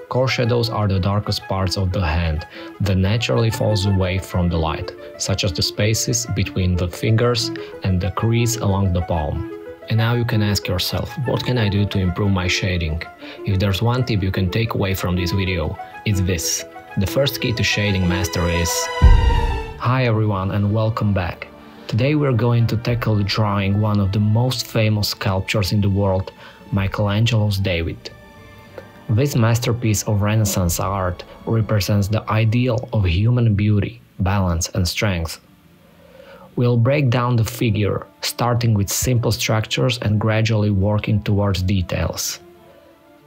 Core shadows are the darkest parts of the hand that naturally falls away from the light, such as the spaces between the fingers and the crease along the palm. And now you can ask yourself, what can I do to improve my shading? If there's one tip you can take away from this video, it's this. The first key to shading mastery is... Hi everyone and welcome back. Today we're going to tackle drawing one of the most famous sculptures in the world, Michelangelo's David. This masterpiece of Renaissance art represents the ideal of human beauty, balance and strength. We'll break down the figure, starting with simple structures and gradually working towards details.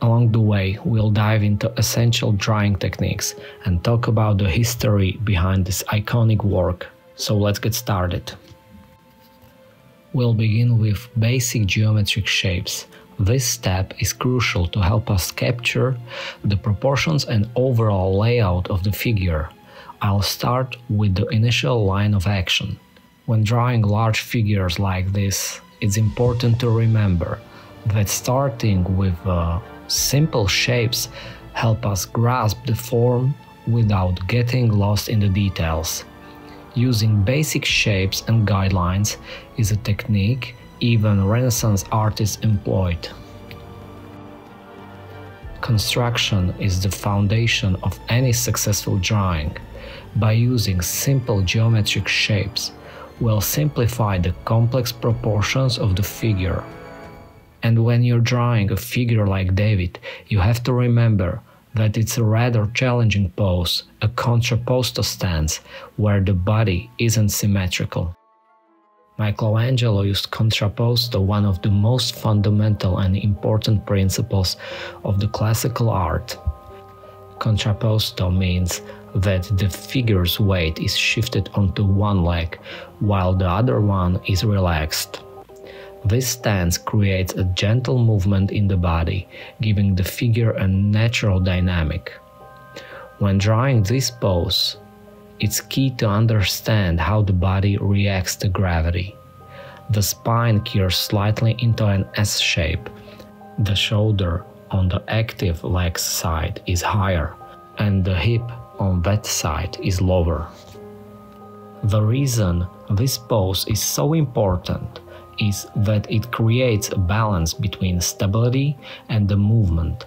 Along the way, we'll dive into essential drawing techniques and talk about the history behind this iconic work. So let's get started. We'll begin with basic geometric shapes. This step is crucial to help us capture the proportions and overall layout of the figure. I'll start with the initial line of action. When drawing large figures like this, it's important to remember that starting with simple shapes help us grasp the form without getting lost in the details. Using basic shapes and guidelines is a technique even Renaissance artists employed. Construction is the foundation of any successful drawing. By using simple geometric shapes, we'll simplify the complex proportions of the figure. And when you're drawing a figure like David, you have to remember that it's a rather challenging pose, a contrapposto stance, where the body isn't symmetrical. Michelangelo used contrapposto, one of the most fundamental and important principles of the classical art. Contrapposto means that the figure's weight is shifted onto one leg, while the other one is relaxed. This stance creates a gentle movement in the body, giving the figure a natural dynamic. When drawing this pose, it's key to understand how the body reacts to gravity. The spine curves slightly into an S shape. The shoulder on the active leg side is higher, and the hip on that side is lower. The reason this pose is so important is that it creates a balance between stability and the movement.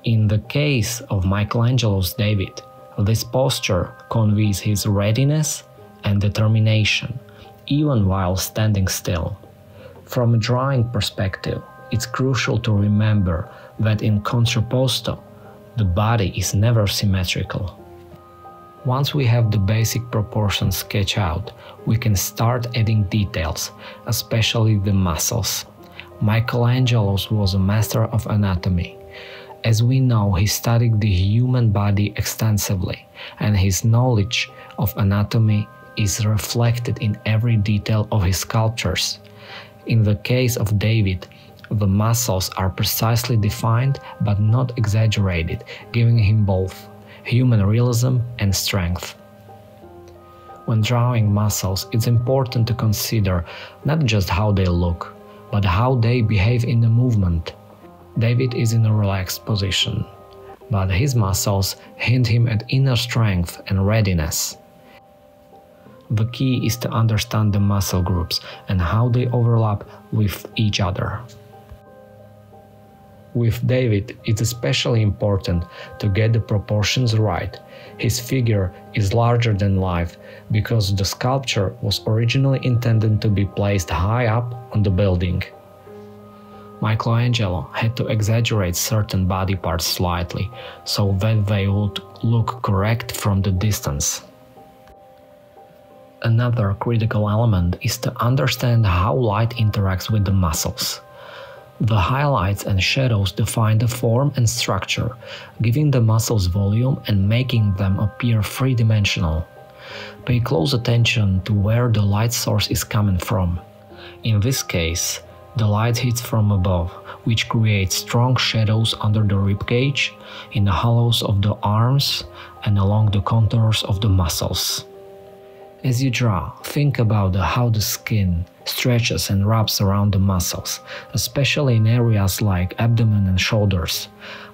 In the case of Michelangelo's David, this posture conveys his readiness and determination, even while standing still. From a drawing perspective, it's crucial to remember that in contrapposto, the body is never symmetrical. Once we have the basic proportions sketched out, we can start adding details, especially the muscles. Michelangelo was a master of anatomy. As we know, he studied the human body extensively, and his knowledge of anatomy is reflected in every detail of his sculptures. In the case of David, the muscles are precisely defined but not exaggerated, giving him both human realism and strength. When drawing muscles, it's important to consider not just how they look, but how they behave in the movement. David is in a relaxed position, but his muscles hint him at inner strength and readiness. The key is to understand the muscle groups and how they overlap with each other. With David, it's especially important to get the proportions right. His figure is larger than life because the sculpture was originally intended to be placed high up on the building. Michelangelo had to exaggerate certain body parts slightly so that they would look correct from the distance. Another critical element is to understand how light interacts with the muscles. The highlights and shadows define the form and structure, giving the muscles volume and making them appear three-dimensional. Pay close attention to where the light source is coming from. In this case, the light hits from above, which creates strong shadows under the ribcage, in the hollows of the arms, and along the contours of the muscles. As you draw, think about how the skin, stretches and wraps around the muscles, especially in areas like abdomen and shoulders.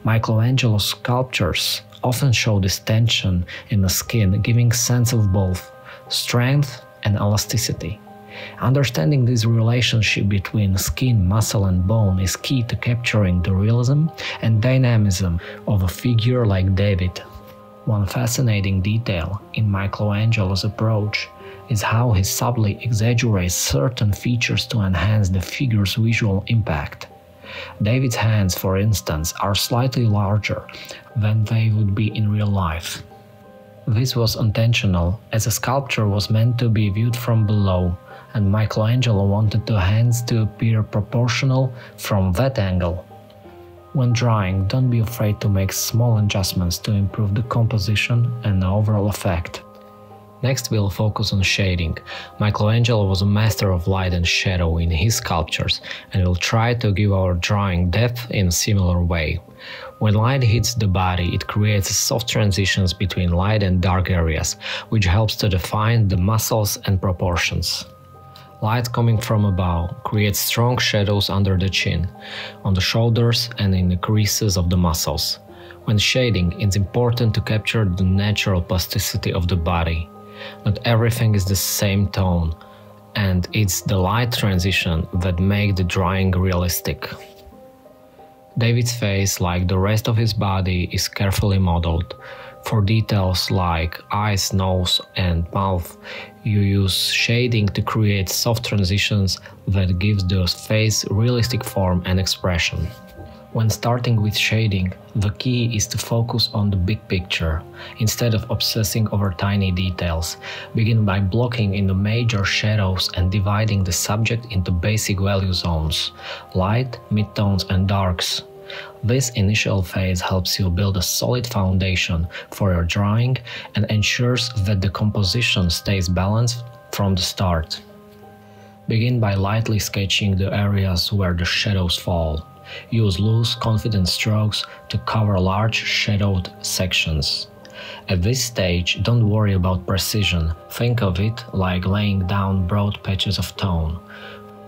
Michelangelo's sculptures often show this tension in the skin, giving sense of both strength and elasticity. Understanding this relationship between skin, muscle and bone is key to capturing the realism and dynamism of a figure like David. One fascinating detail in Michelangelo's approach is how he subtly exaggerates certain features to enhance the figure's visual impact. David's hands, for instance, are slightly larger than they would be in real life. This was intentional, as the sculpture was meant to be viewed from below, and Michelangelo wanted the hands to appear proportional from that angle. When drawing, don't be afraid to make small adjustments to improve the composition and the overall effect. Next, we'll focus on shading. Michelangelo was a master of light and shadow in his sculptures, and will try to give our drawing depth in a similar way. When light hits the body, it creates soft transitions between light and dark areas, which helps to define the muscles and proportions. Light coming from above creates strong shadows under the chin, on the shoulders and in the creases of the muscles. When shading, it's important to capture the natural plasticity of the body. Not everything is the same tone, and it's the light transition that make the drawing realistic. David's face, like the rest of his body, is carefully modeled. For details like eyes, nose and mouth, you use shading to create soft transitions that gives the face realistic form and expression. When starting with shading, the key is to focus on the big picture, instead of obsessing over tiny details. Begin by blocking in the major shadows and dividing the subject into basic value zones: light, midtones and darks. This initial phase helps you build a solid foundation for your drawing and ensures that the composition stays balanced from the start. Begin by lightly sketching the areas where the shadows fall. Use loose, confident strokes to cover large shadowed sections. At this stage, don't worry about precision. Think of it like laying down broad patches of tone.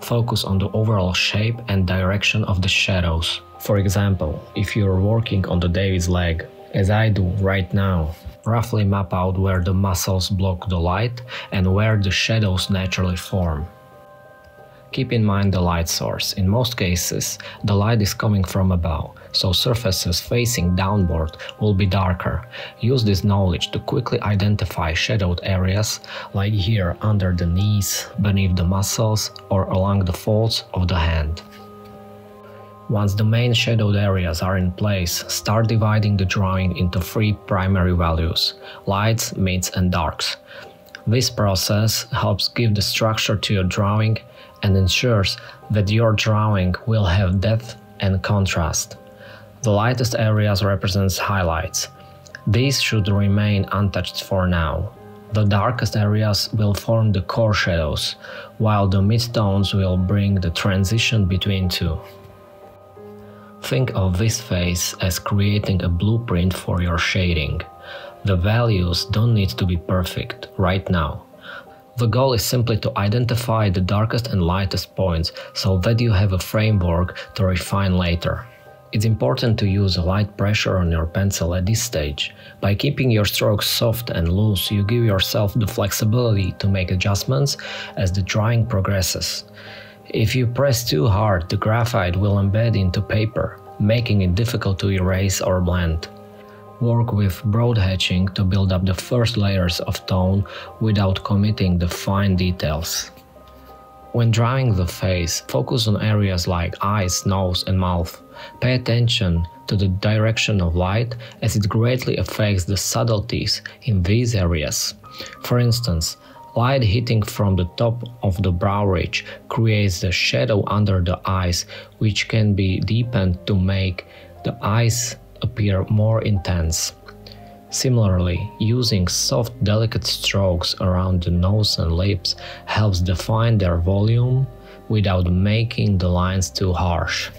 Focus on the overall shape and direction of the shadows. For example, if you're working on the David's leg, as I do right now, roughly map out where the muscles block the light and where the shadows naturally form. Keep in mind the light source. In most cases, the light is coming from above, so surfaces facing downward will be darker. Use this knowledge to quickly identify shadowed areas, like here under the knees, beneath the muscles, or along the folds of the hand. Once the main shadowed areas are in place, start dividing the drawing into 3 primary values: lights, mids and darks. This process helps give the structure to your drawing and ensures that your drawing will have depth and contrast. The lightest areas represent highlights. These should remain untouched for now. The darkest areas will form the core shadows, while the midtones will bring the transition between two. Think of this phase as creating a blueprint for your shading. The values don't need to be perfect right now. The goal is simply to identify the darkest and lightest points so that you have a framework to refine later. It's important to use a light pressure on your pencil at this stage. By keeping your strokes soft and loose, you give yourself the flexibility to make adjustments as the drawing progresses. If you press too hard, the graphite will embed into paper, making it difficult to erase or blend. Work with broad hatching to build up the first layers of tone without committing the fine details. When drawing the face, focus on areas like eyes, nose and mouth. Pay attention to the direction of light, as it greatly affects the subtleties in these areas. For instance, light hitting from the top of the brow ridge creates the shadow under the eyes, which can be deepened to make the eyes appear more intense. Similarly, using soft, delicate strokes around the nose and lips helps define their volume without making the lines too harsh.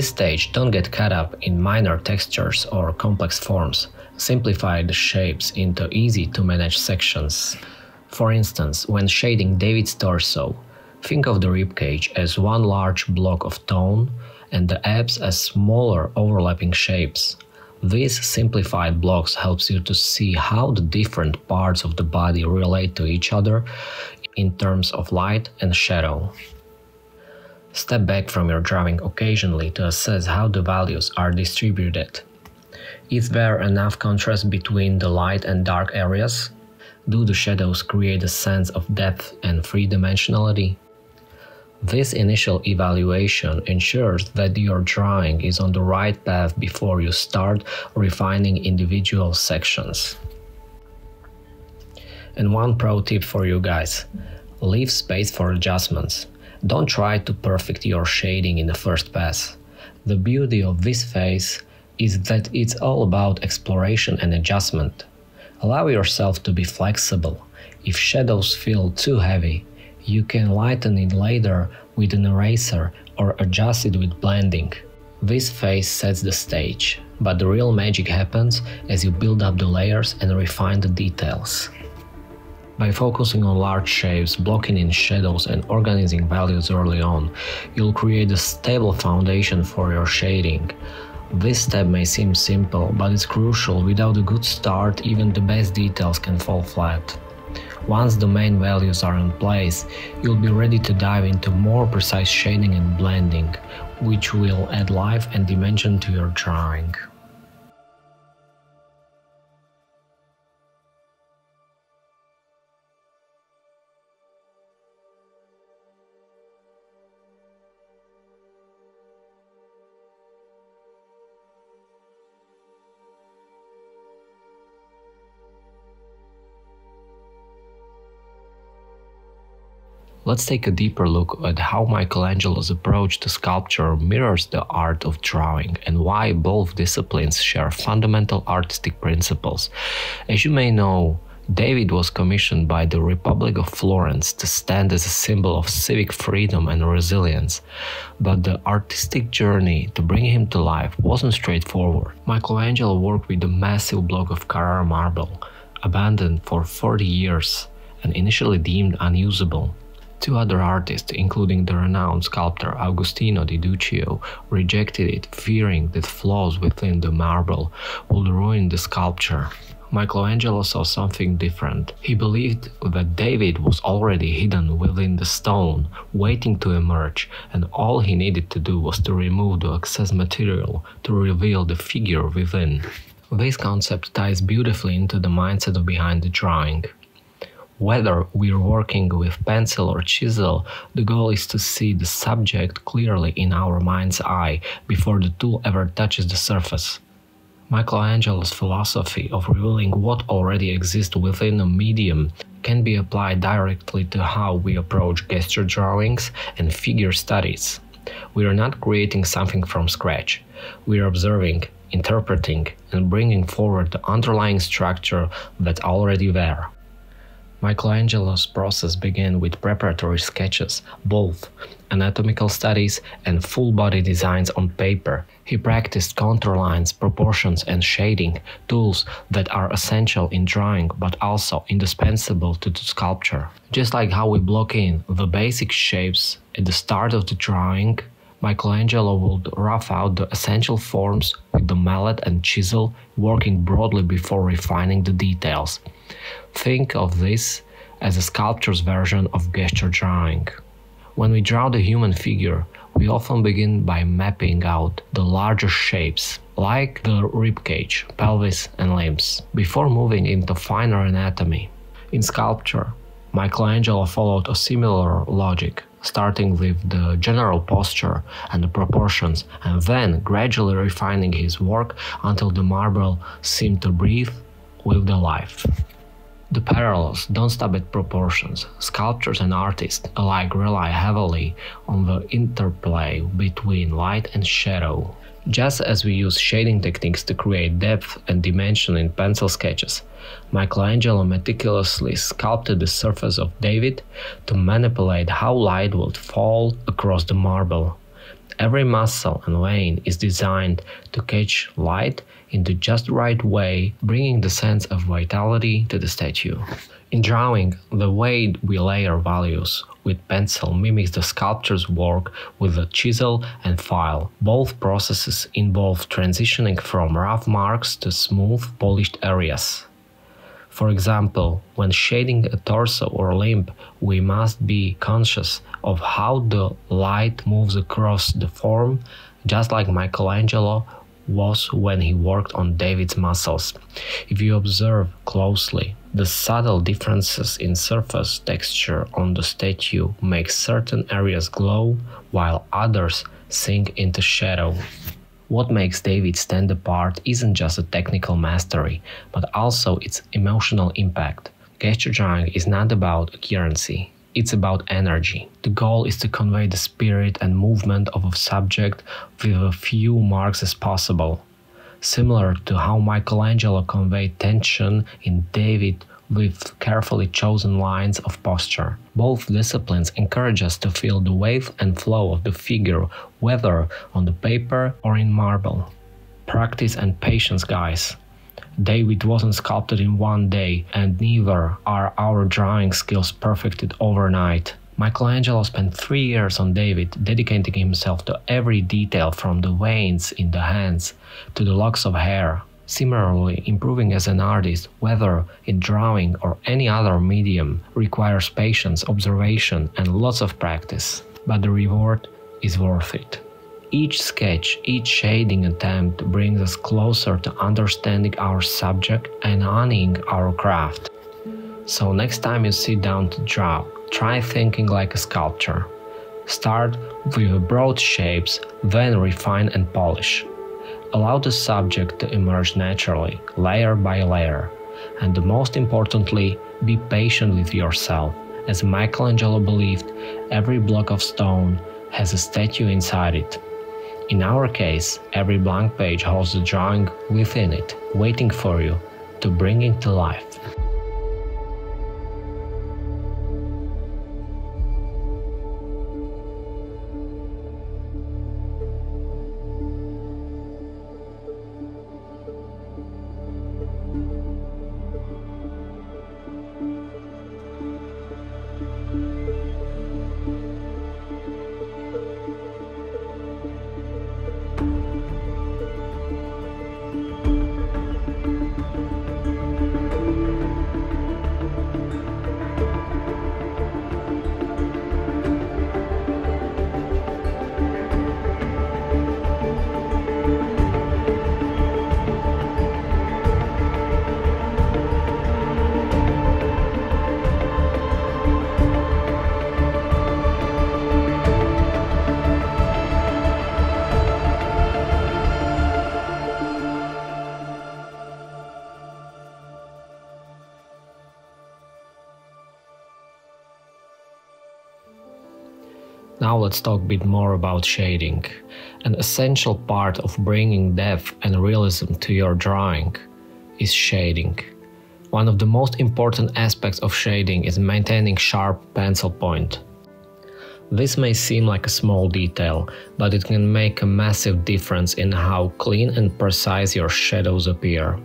this stage, don't get caught up in minor textures or complex forms. Simplify the shapes into easy-to-manage sections. For instance, when shading David's torso, think of the ribcage as one large block of tone and the abs as smaller overlapping shapes. These simplified blocks helps you to see how the different parts of the body relate to each other in terms of light and shadow. Step back from your drawing occasionally to assess how the values are distributed. Is there enough contrast between the light and dark areas? Do the shadows create a sense of depth and three-dimensionality? This initial evaluation ensures that your drawing is on the right path before you start refining individual sections. And one pro tip for you guys: leave space for adjustments. Don't try to perfect your shading in the first pass. The beauty of this phase is that it's all about exploration and adjustment. Allow yourself to be flexible. If shadows feel too heavy, you can lighten it later with an eraser or adjust it with blending. This phase sets the stage, but the real magic happens as you build up the layers and refine the details. By focusing on large shapes, blocking in shadows and organizing values early on, you'll create a stable foundation for your shading. This step may seem simple, but it's crucial. Without a good start, even the best details can fall flat. Once the main values are in place, you'll be ready to dive into more precise shading and blending, which will add life and dimension to your drawing. Let's take a deeper look at how Michelangelo's approach to sculpture mirrors the art of drawing and why both disciplines share fundamental artistic principles. As you may know, David was commissioned by the Republic of Florence to stand as a symbol of civic freedom and resilience, but the artistic journey to bring him to life wasn't straightforward. Michelangelo worked with a massive block of Carrara marble, abandoned for 40 years and initially deemed unusable. Two other artists, including the renowned sculptor Agostino di Duccio, rejected it, fearing that flaws within the marble would ruin the sculpture. Michelangelo saw something different. He believed that David was already hidden within the stone, waiting to emerge, and all he needed to do was to remove the excess material to reveal the figure within. This concept ties beautifully into the mindset behind the drawing. Whether we're working with pencil or chisel, the goal is to see the subject clearly in our mind's eye before the tool ever touches the surface. Michelangelo's philosophy of revealing what already exists within a medium can be applied directly to how we approach gesture drawings and figure studies. We are not creating something from scratch. We are observing, interpreting, and bringing forward the underlying structure that's already there. Michelangelo's process began with preparatory sketches, both anatomical studies and full-body designs on paper. He practiced contour lines, proportions, and shading, tools that are essential in drawing but also indispensable to the sculpture. Just like how we block in the basic shapes at the start of the drawing, Michelangelo would rough out the essential forms with the mallet and chisel, working broadly before refining the details. Think of this as a sculptor's version of gesture drawing. When we draw the human figure, we often begin by mapping out the larger shapes, like the ribcage, pelvis, and limbs, before moving into finer anatomy. In sculpture, Michelangelo followed a similar logic, starting with the general posture and the proportions, and then gradually refining his work until the marble seemed to breathe with the life. The parallels don't stop at proportions. Sculptors and artists alike rely heavily on the interplay between light and shadow. Just as we use shading techniques to create depth and dimension in pencil sketches, Michelangelo meticulously sculpted the surface of David to manipulate how light would fall across the marble. Every muscle and vein is designed to catch light in the just right way, bringing the sense of vitality to the statue. In drawing, the way we layer values with pencil mimics the sculptor's work with the chisel and file. Both processes involve transitioning from rough marks to smooth, polished areas. For example, when shading a torso or limb, we must be conscious of how the light moves across the form, just like Michelangelo was when he worked on David's muscles. If you observe closely, the subtle differences in surface texture on the statue make certain areas glow while others sink into shadow. What makes David stand apart isn't just a technical mastery, but also its emotional impact. Gesture drawing is not about accuracy, it's about energy. The goal is to convey the spirit and movement of a subject with as few marks as possible. Similar to how Michelangelo conveyed tension in David with carefully chosen lines of posture. Both disciplines encourage us to feel the wave and flow of the figure, whether on the paper or in marble. Practice and patience, guys. David wasn't sculpted in one day, and neither are our drawing skills perfected overnight. Michelangelo spent 3 years on David, dedicating himself to every detail from the veins in the hands to the locks of hair. Similarly, improving as an artist, whether in drawing or any other medium, requires patience, observation, and lots of practice. But the reward is worth it. Each sketch, each shading attempt brings us closer to understanding our subject and honing our craft. So next time you sit down to draw, try thinking like a sculptor. Start with broad shapes, then refine and polish. Allow the subject to emerge naturally, layer by layer. And most importantly, be patient with yourself. As Michelangelo believed, every block of stone has a statue inside it. In our case, every blank page holds the drawing within it, waiting for you to bring it to life. Now let's talk a bit more about shading. An essential part of bringing depth and realism to your drawing is shading. One of the most important aspects of shading is maintaining sharp pencil point. This may seem like a small detail, but it can make a massive difference in how clean and precise your shadows appear.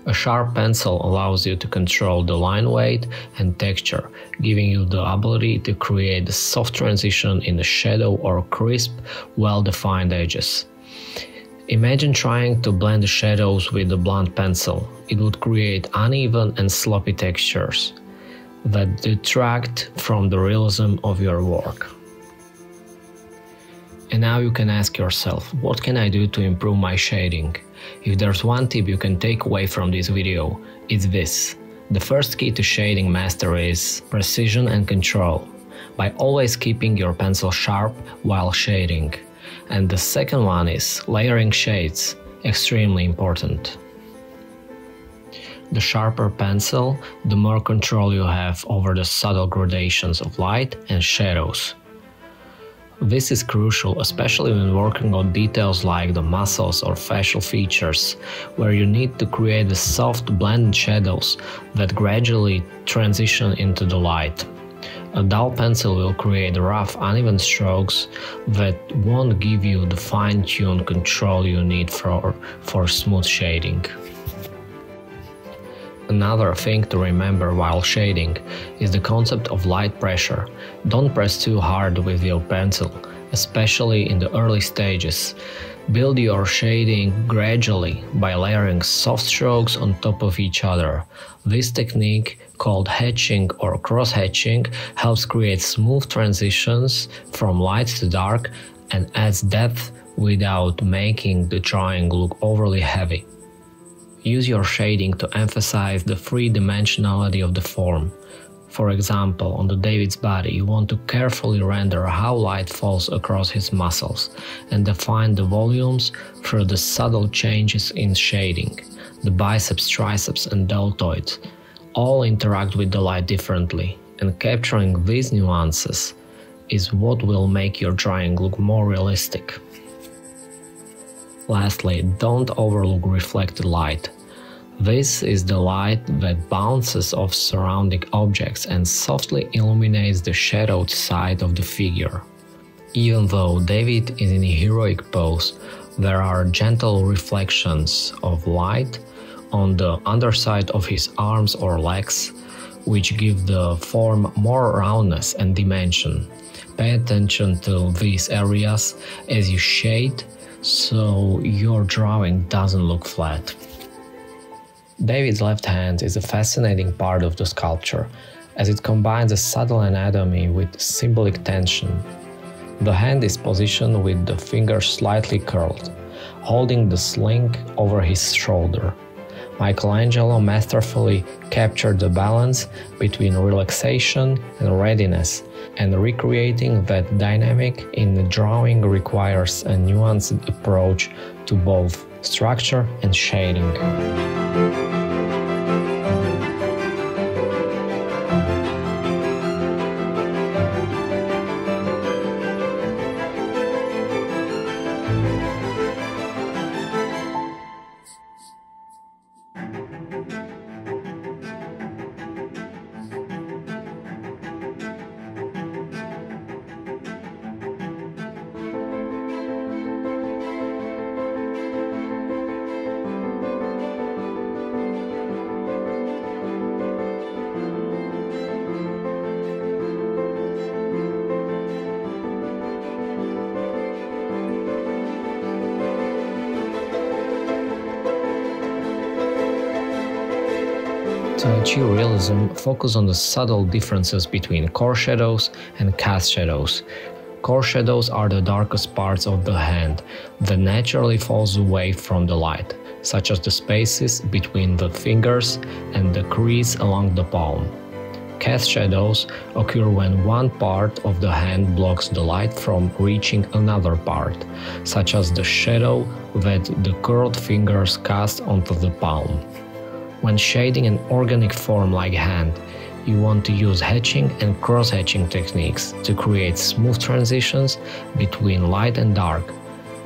A sharp pencil allows you to control the line weight and texture, giving you the ability to create a soft transition in a shadow or crisp, well-defined edges. Imagine trying to blend the shadows with a blunt pencil. It would create uneven and sloppy textures that detract from the realism of your work. And now you can ask yourself, what can I do to improve my shading? If there's one tip you can take away from this video, it's this. The first key to shading mastery is precision and control, by always keeping your pencil sharp while shading. And the second one is layering shades, extremely important. The sharper pencil, the more control you have over the subtle gradations of light and shadows. This is crucial, especially when working on details like the muscles or facial features, where you need to create the soft blended shadows that gradually transition into the light. A dull pencil will create rough, uneven strokes that won't give you the fine-tuned control you need for smooth shading. Another thing to remember while shading is the concept of light pressure. Don't press too hard with your pencil, especially in the early stages. Build your shading gradually by layering soft strokes on top of each other. This technique, called hatching or cross-hatching, helps create smooth transitions from light to dark and adds depth without making the drawing look overly heavy. Use your shading to emphasize the three-dimensionality of the form. For example, on the David's body, you want to carefully render how light falls across his muscles and define the volumes through the subtle changes in shading. The biceps, triceps, and deltoids all interact with the light differently, and capturing these nuances is what will make your drawing look more realistic. Lastly, don't overlook reflected light. This is the light that bounces off surrounding objects and softly illuminates the shadowed side of the figure. Even though David is in a heroic pose, there are gentle reflections of light on the underside of his arms or legs, which give the form more roundness and dimension. Pay attention to these areas as you shade, so your drawing doesn't look flat. David's left hand is a fascinating part of the sculpture, as it combines a subtle anatomy with symbolic tension. The hand is positioned with the fingers slightly curled, holding the sling over his shoulder. Michelangelo masterfully captured the balance between relaxation and readiness, and recreating that dynamic in the drawing requires a nuanced approach to both structure and shading. To achieve realism, focus on the subtle differences between core shadows and cast shadows. Core shadows are the darkest parts of the hand that naturally falls away from the light, such as the spaces between the fingers and the crease along the palm. Cast shadows occur when one part of the hand blocks the light from reaching another part, such as the shadow that the curled fingers cast onto the palm. When shading an organic form like hand, you want to use hatching and cross-hatching techniques to create smooth transitions between light and dark.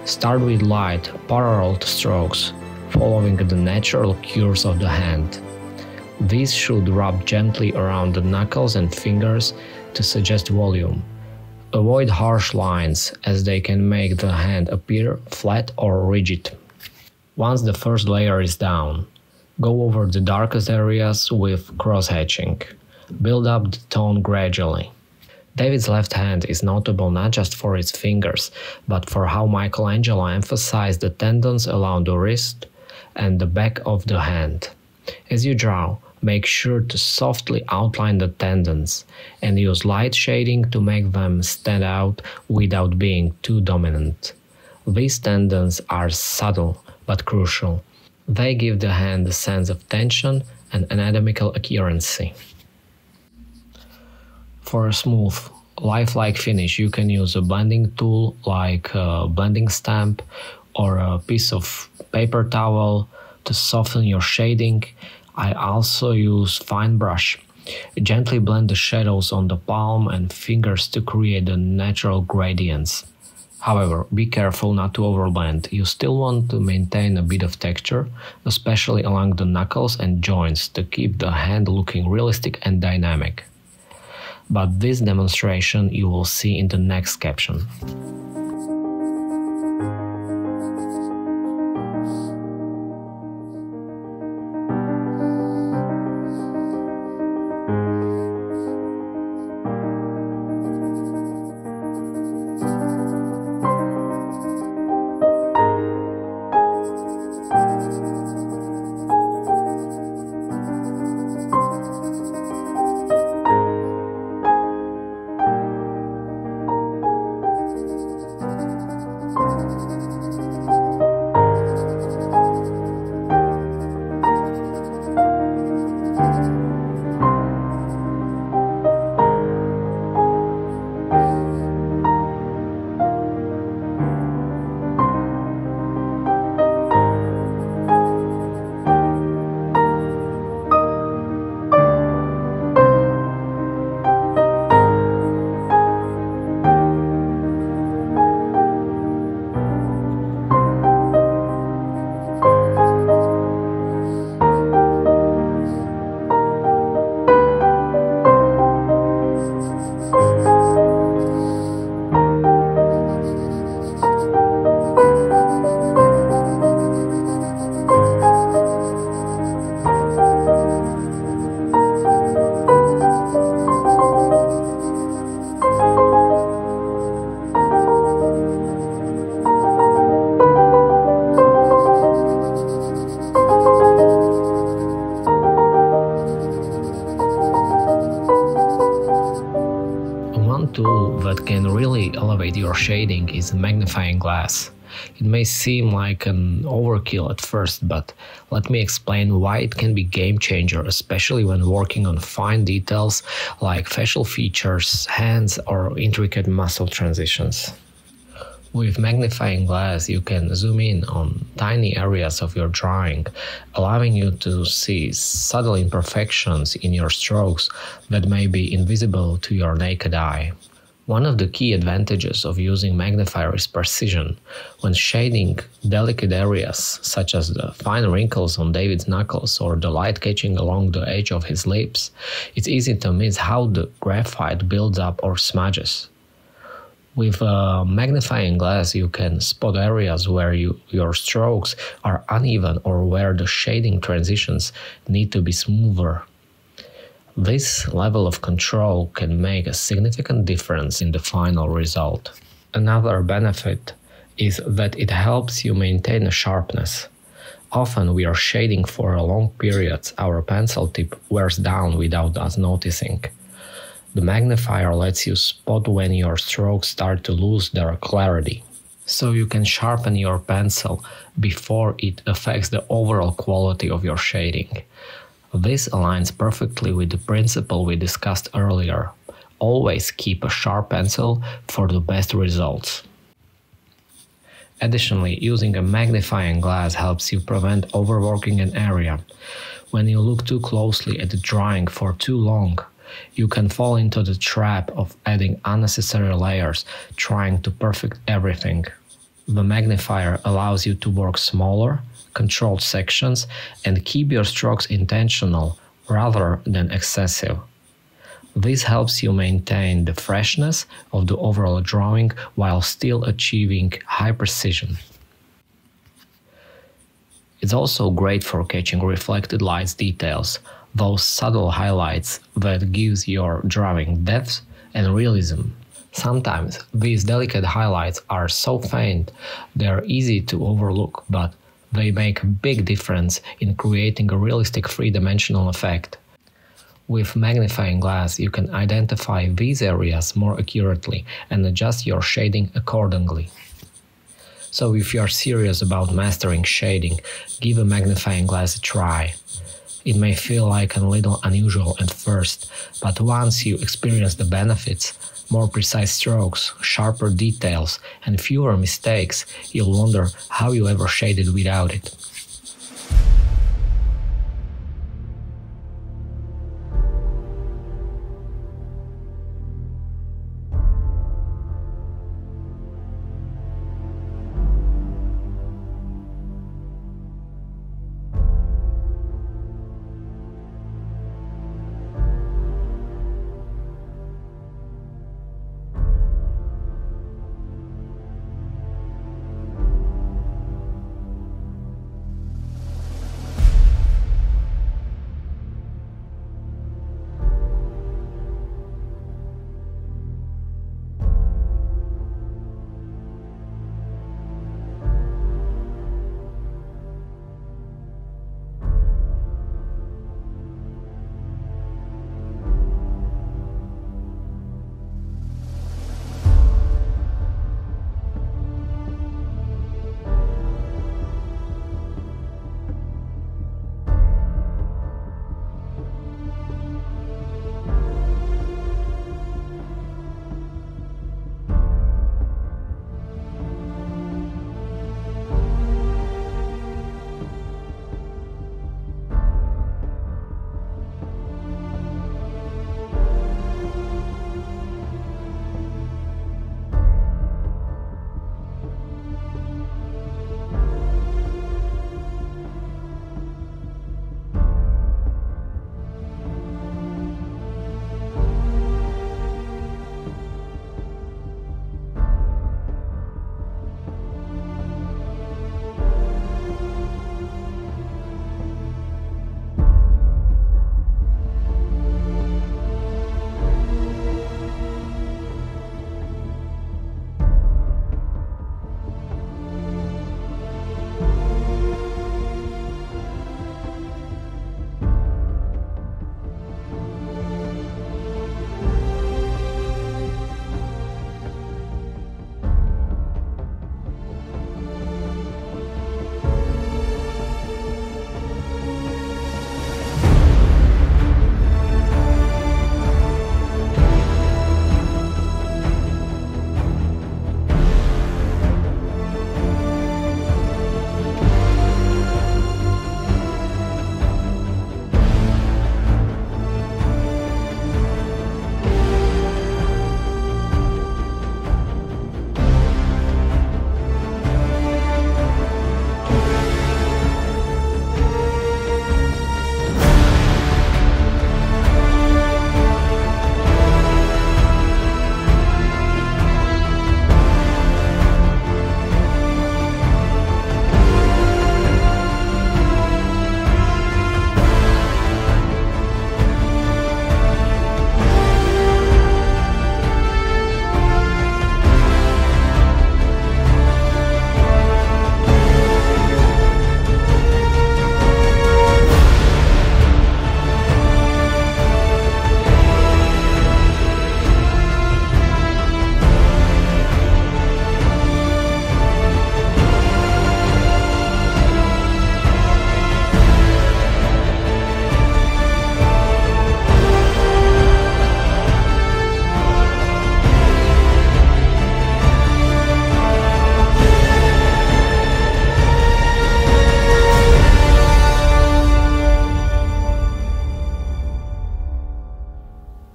Start with light, parallel strokes, following the natural curves of the hand. These should rub gently around the knuckles and fingers to suggest volume. Avoid harsh lines, as they can make the hand appear flat or rigid. Once the first layer is down, go over the darkest areas with cross-hatching. Build up the tone gradually. David's left hand is notable not just for its fingers, but for how Michelangelo emphasized the tendons along the wrist and the back of the hand. As you draw, make sure to softly outline the tendons and use light shading to make them stand out without being too dominant. These tendons are subtle but crucial. They give the hand a sense of tension and anatomical accuracy. For a smooth, lifelike finish, you can use a blending tool like a blending stamp or a piece of paper towel to soften your shading. I also use fine brush. Gently blend the shadows on the palm and fingers to create the natural gradients. However, be careful not to overblend. You still want to maintain a bit of texture, especially along the knuckles and joints, to keep the hand looking realistic and dynamic. but this demonstration you will see in the next caption. One tool that can really elevate your shading is a magnifying glass. It may seem like an overkill at first, but let me explain why it can be a game changer, especially when working on fine details like facial features, hands, or intricate muscle transitions. With magnifying glass, you can zoom in on tiny areas of your drawing, allowing you to see subtle imperfections in your strokes that may be invisible to your naked eye. One of the key advantages of using magnifier is precision. When shading delicate areas, such as the fine wrinkles on David's knuckles or the light catching along the edge of his lips, it's easy to miss how the graphite builds up or smudges. With a magnifying glass, you can spot areas where your strokes are uneven or where the shading transitions need to be smoother. This level of control can make a significant difference in the final result. Another benefit is that it helps you maintain a sharpness. Often we are shading for a long period, our pencil tip wears down without us noticing. The magnifier lets you spot when your strokes start to lose their clarity, so you can sharpen your pencil before it affects the overall quality of your shading. This aligns perfectly with the principle we discussed earlier. Always keep a sharp pencil for the best results. Additionally, using a magnifying glass helps you prevent overworking an area. When you look too closely at the drawing for too long, you can fall into the trap of adding unnecessary layers, trying to perfect everything. The magnifier allows you to work smaller, controlled sections and keep your strokes intentional rather than excessive. This helps you maintain the freshness of the overall drawing while still achieving high precision. It's also great for catching reflected light details, those subtle highlights that gives your drawing depth and realism. Sometimes these delicate highlights are so faint they are easy to overlook, but they make a big difference in creating a realistic three-dimensional effect. With magnifying glass, you can identify these areas more accurately and adjust your shading accordingly. So if you are serious about mastering shading, give a magnifying glass a try. It may feel like a little unusual at first, but once you experience the benefits, more precise strokes, sharper details, and fewer mistakes, you'll wonder how you ever shaded without it.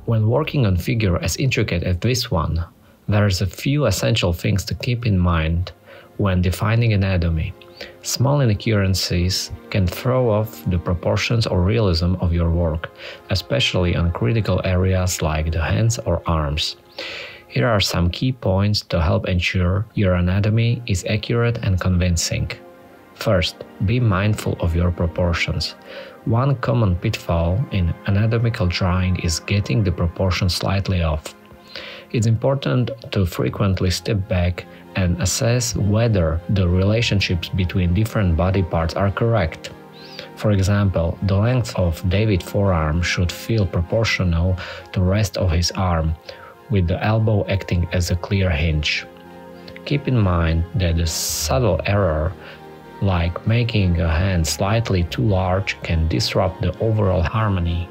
When working on figure as intricate as this one, there's a few essential things to keep in mind when defining anatomy. Small inaccuracies can throw off the proportions or realism of your work, especially on critical areas like the hands or arms. Here are some key points to help ensure your anatomy is accurate and convincing. First, be mindful of your proportions. One common pitfall in anatomical drawing is getting the proportions slightly off. It's important to frequently step back and assess whether the relationships between different body parts are correct. For example, the length of David's forearm should feel proportional to the rest of his arm, with the elbow acting as a clear hinge. Keep in mind that a subtle error, like making a hand slightly too large, can disrupt the overall harmony.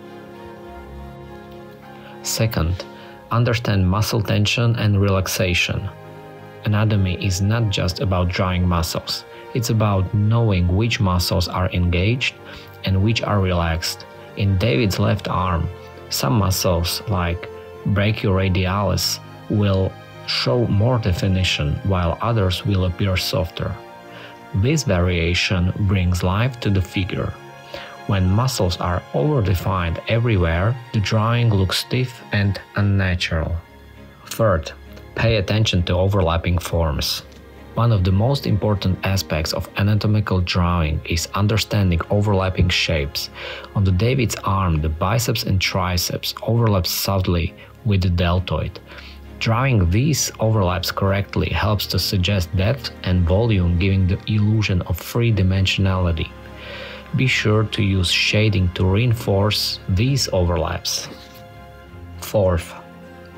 Second, understand muscle tension and relaxation. Anatomy is not just about drawing muscles, it's about knowing which muscles are engaged and which are relaxed. In David's left arm, some muscles like brachioradialis will show more definition, while others will appear softer. This variation brings life to the figure. When muscles are overdefined everywhere, the drawing looks stiff and unnatural. Third, pay attention to overlapping forms. One of the most important aspects of anatomical drawing is understanding overlapping shapes. On the David's arm, the biceps and triceps overlap subtly with the deltoid. Drawing these overlaps correctly helps to suggest depth and volume, giving the illusion of three-dimensionality. Be sure to use shading to reinforce these overlaps. Fourth,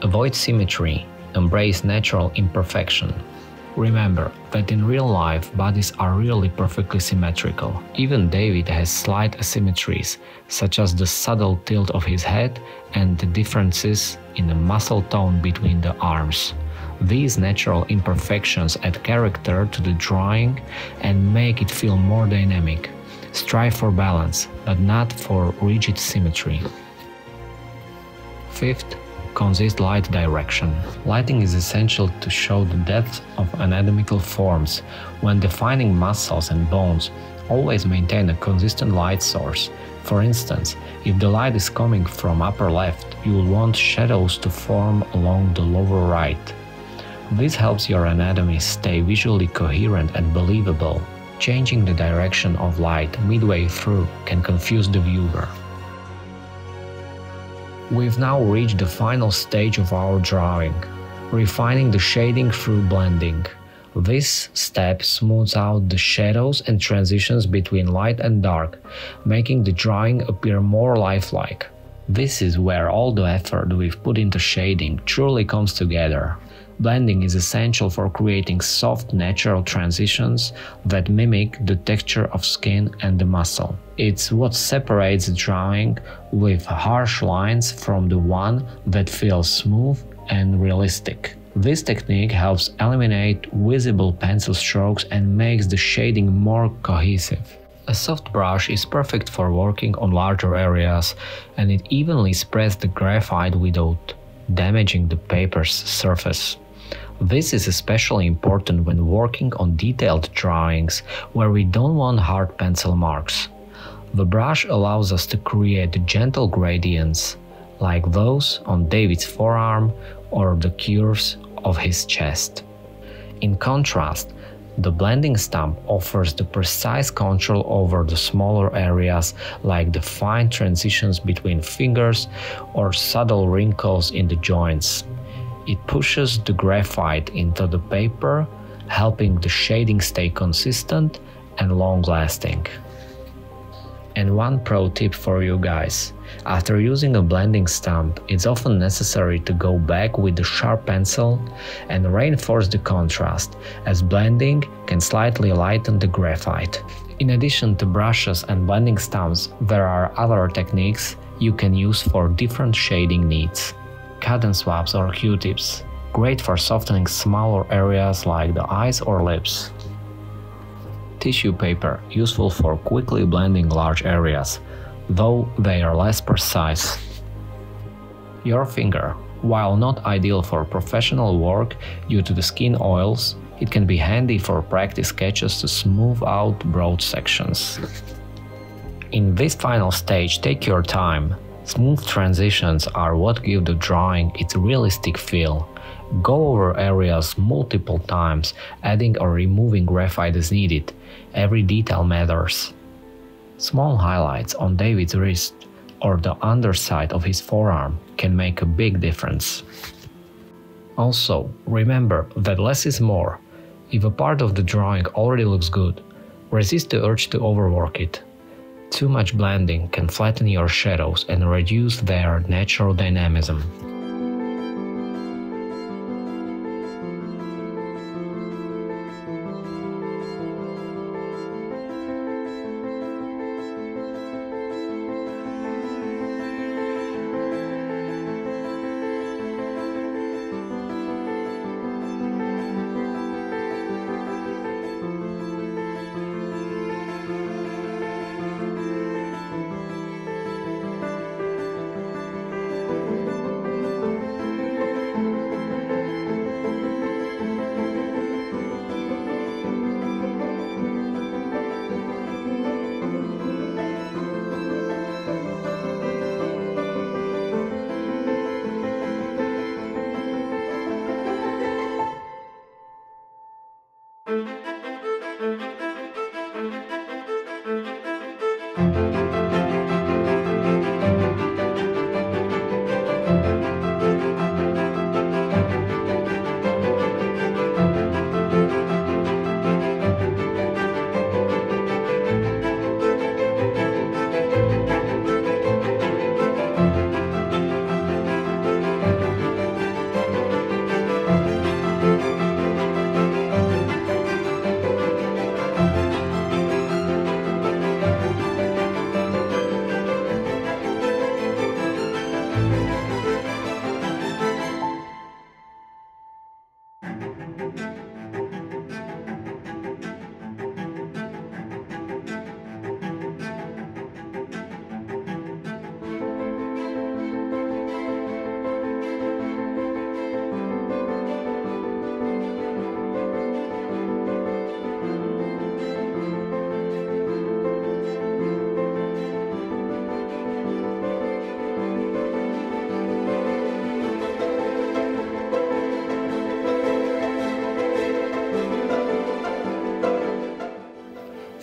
avoid symmetry. Embrace natural imperfection. Remember that in real life, bodies are really perfectly symmetrical. Even David has slight asymmetries, such as the subtle tilt of his head and the differences in the muscle tone between the arms. These natural imperfections add character to the drawing and make it feel more dynamic. Strive for balance, but not for rigid symmetry. Fifth, consist light direction. Lighting is essential to show the depth of anatomical forms. When defining muscles and bones, always maintain a consistent light source. For instance, if the light is coming from upper left, you will want shadows to form along the lower right. This helps your anatomy stay visually coherent and believable. Changing the direction of light midway through can confuse the viewer. We've now reached the final stage of our drawing, refining the shading through blending. This step smooths out the shadows and transitions between light and dark, making the drawing appear more lifelike. This is where all the effort we've put into shading truly comes together. Blending is essential for creating soft, natural transitions that mimic the texture of skin and the muscle. It's what separates the drawing with harsh lines from the one that feels smooth and realistic. This technique helps eliminate visible pencil strokes and makes the shading more cohesive. A soft brush is perfect for working on larger areas, and it evenly spreads the graphite without damaging the paper's surface. This is especially important when working on detailed drawings where we don't want hard pencil marks. The brush allows us to create gentle gradients, like those on David's forearm or the curves of his chest. In contrast, the blending stump offers the precise control over the smaller areas, like the fine transitions between fingers or subtle wrinkles in the joints. It pushes the graphite into the paper, helping the shading stay consistent and long-lasting. And one pro tip for you guys. After using a blending stump, it's often necessary to go back with the sharp pencil and reinforce the contrast, as blending can slightly lighten the graphite. In addition to brushes and blending stumps, there are other techniques you can use for different shading needs. Cut and swabs or Q-tips, great for softening smaller areas like the eyes or lips. Tissue paper, useful for quickly blending large areas, though they are less precise. Your finger, while not ideal for professional work due to the skin oils, it can be handy for practice sketches to smooth out broad sections. In this final stage, take your time. Smooth transitions are what give the drawing its realistic feel. Go over areas multiple times, adding or removing graphite as needed. Every detail matters. Small highlights on David's wrist or the underside of his forearm can make a big difference. Also, remember that less is more. If a part of the drawing already looks good, resist the urge to overwork it. Too much blending can flatten your shadows and reduce their natural dynamism.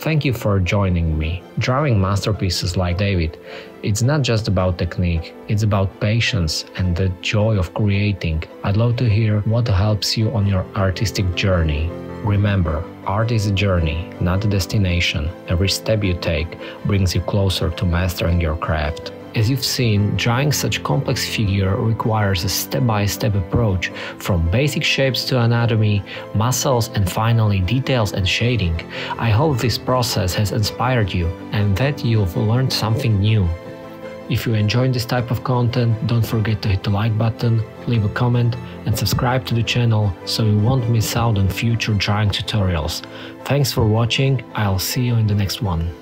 Thank you for joining me. Drawing masterpieces like David, it's not just about technique, it's about patience and the joy of creating. I'd love to hear what helps you on your artistic journey. Remember, art is a journey, not a destination. Every step you take brings you closer to mastering your craft. As you've seen, drawing such complex figure requires a step-by-step approach, from basic shapes to anatomy, muscles, and finally details and shading. I hope this process has inspired you and that you've learned something new. If you enjoyed this type of content, don't forget to hit the like button, leave a comment, and subscribe to the channel so you won't miss out on future drawing tutorials. Thanks for watching, I'll see you in the next one.